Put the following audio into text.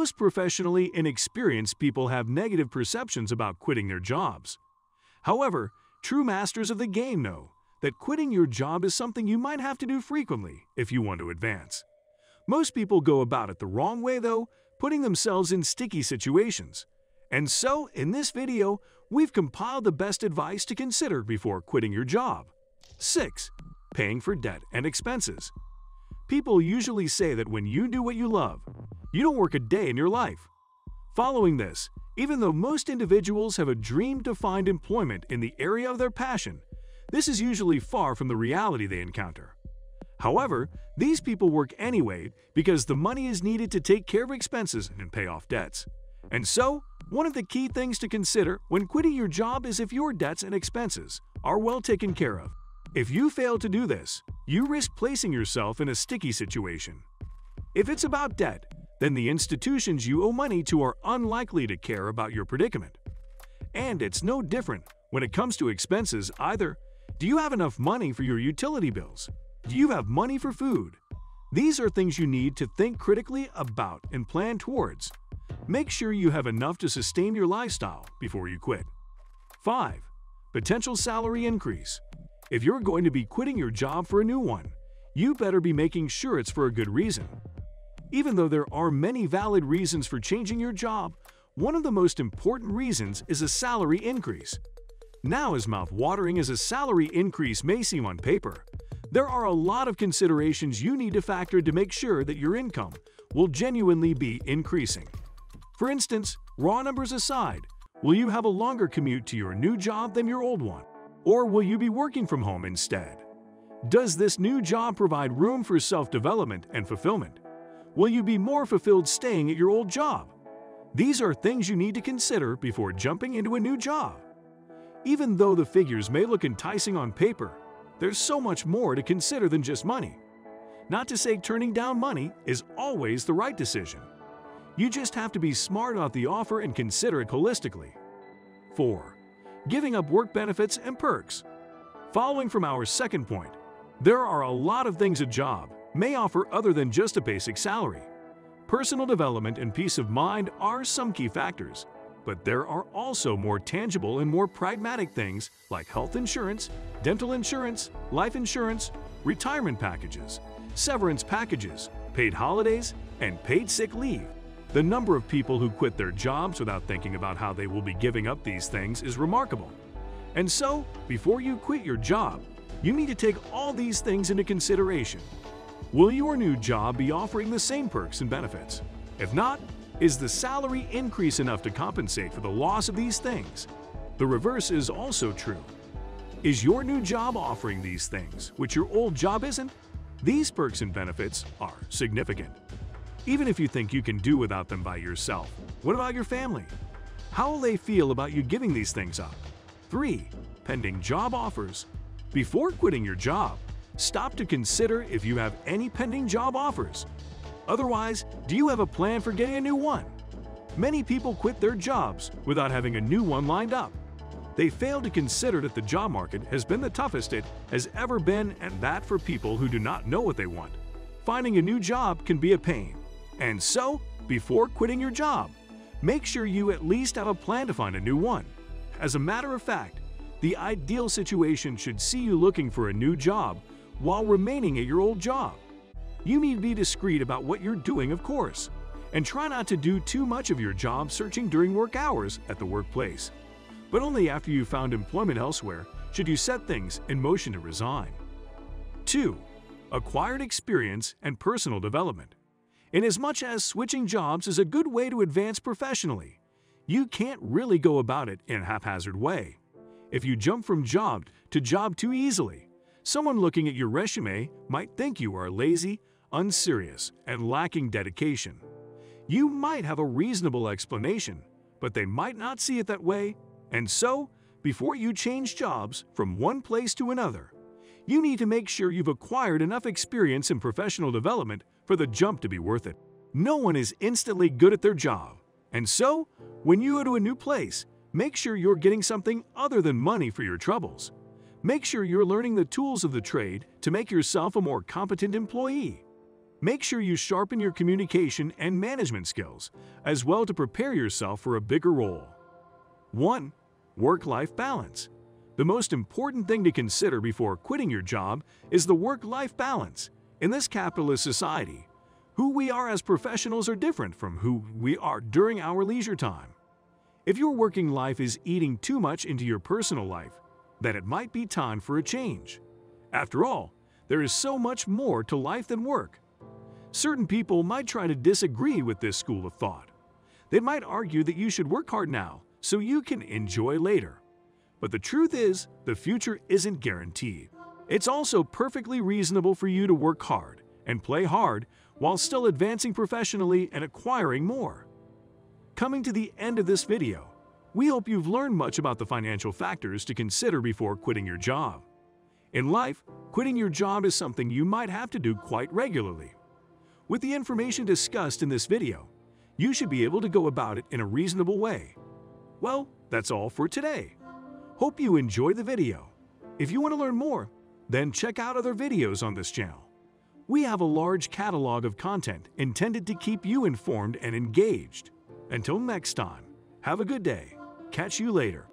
Most professionally inexperienced people have negative perceptions about quitting their jobs. However, true masters of the game know that quitting your job is something you might have to do frequently if you want to advance. Most people go about it the wrong way though, putting themselves in sticky situations. And so, in this video, we've compiled the best advice to consider before quitting your job. 6. Paying for debt and expenses. People usually say that when you do what you love, you don't work a day in your life. Following this, even though most individuals have a dream to find employment in the area of their passion, this is usually far from the reality they encounter. However, these people work anyway because the money is needed to take care of expenses and pay off debts. And so, one of the key things to consider when quitting your job is if your debts and expenses are well taken care of. If you fail to do this, you risk placing yourself in a sticky situation. If it's about debt, then the institutions you owe money to are unlikely to care about your predicament. And it's no different when it comes to expenses either. Do you have enough money for your utility bills? Do you have money for food? These are things you need to think critically about and plan towards. Make sure you have enough to sustain your lifestyle before you quit. 5. Potential salary increase. If you're going to be quitting your job for a new one, you better be making sure it's for a good reason. Even though there are many valid reasons for changing your job, one of the most important reasons is a salary increase. Now, as mouth-watering as a salary increase may seem on paper, there are a lot of considerations you need to factor to make sure that your income will genuinely be increasing. For instance, raw numbers aside, will you have a longer commute to your new job than your old one? Or will you be working from home instead? Does this new job provide room for self-development and fulfillment? Will you be more fulfilled staying at your old job? These are things you need to consider before jumping into a new job. Even though the figures may look enticing on paper, there's so much more to consider than just money. Not to say turning down money is always the right decision. You just have to be smart about the offer and consider it holistically. 4. Giving up work benefits and perks. Following from our second point, there are a lot of things a job may offer other than just a basic salary. Personal development and peace of mind are some key factors, but there are also more tangible and more pragmatic things like health insurance, dental insurance, life insurance, retirement packages, severance packages, paid holidays, and paid sick leave. The number of people who quit their jobs without thinking about how they will be giving up these things is remarkable. And so, before you quit your job, you need to take all these things into consideration. Will your new job be offering the same perks and benefits? If not, is the salary increase enough to compensate for the loss of these things? The reverse is also true. Is your new job offering these things, which your old job isn't? These perks and benefits are significant. Even if you think you can do without them by yourself, what about your family? How will they feel about you giving these things up? 3. Pending job offers. Before quitting your job, stop to consider if you have any pending job offers. Otherwise, do you have a plan for getting a new one? Many people quit their jobs without having a new one lined up. They fail to consider that the job market has been the toughest it has ever been, and that for people who do not know what they want, finding a new job can be a pain. And so, before quitting your job, make sure you at least have a plan to find a new one. As a matter of fact, the ideal situation should see you looking for a new job while remaining at your old job. You need to be discreet about what you're doing, of course, and try not to do too much of your job searching during work hours at the workplace. But only after you've found employment elsewhere should you set things in motion to resign. 2. Acquired experience and personal development. Inasmuch as switching jobs is a good way to advance professionally, you can't really go about it in a haphazard way. If you jump from job to job too easily, someone looking at your resume might think you are lazy, unserious, and lacking dedication. You might have a reasonable explanation, but they might not see it that way. And so, before you change jobs from one place to another, you need to make sure you've acquired enough experience in professional development for the jump to be worth it. No one is instantly good at their job, and so, when you go to a new place, make sure you're getting something other than money for your troubles. Make sure you're learning the tools of the trade to make yourself a more competent employee. Make sure you sharpen your communication and management skills, as well to prepare yourself for a bigger role. 1. Work-life balance. The most important thing to consider before quitting your job is the work-life balance. In this capitalist society, who we are as professionals are different from who we are during our leisure time. If your working life is eating too much into your personal life, then it might be time for a change. After all, there is so much more to life than work. Certain people might try to disagree with this school of thought. They might argue that you should work hard now so you can enjoy later. But the truth is, the future isn't guaranteed. It's also perfectly reasonable for you to work hard and play hard while still advancing professionally and acquiring more. Coming to the end of this video, we hope you've learned much about the financial factors to consider before quitting your job. In life, quitting your job is something you might have to do quite regularly. With the information discussed in this video, you should be able to go about it in a reasonable way. Well, that's all for today. Hope you enjoyed the video. If you want to learn more, then check out other videos on this channel. We have a large catalog of content intended to keep you informed and engaged. Until next time, have a good day. Catch you later.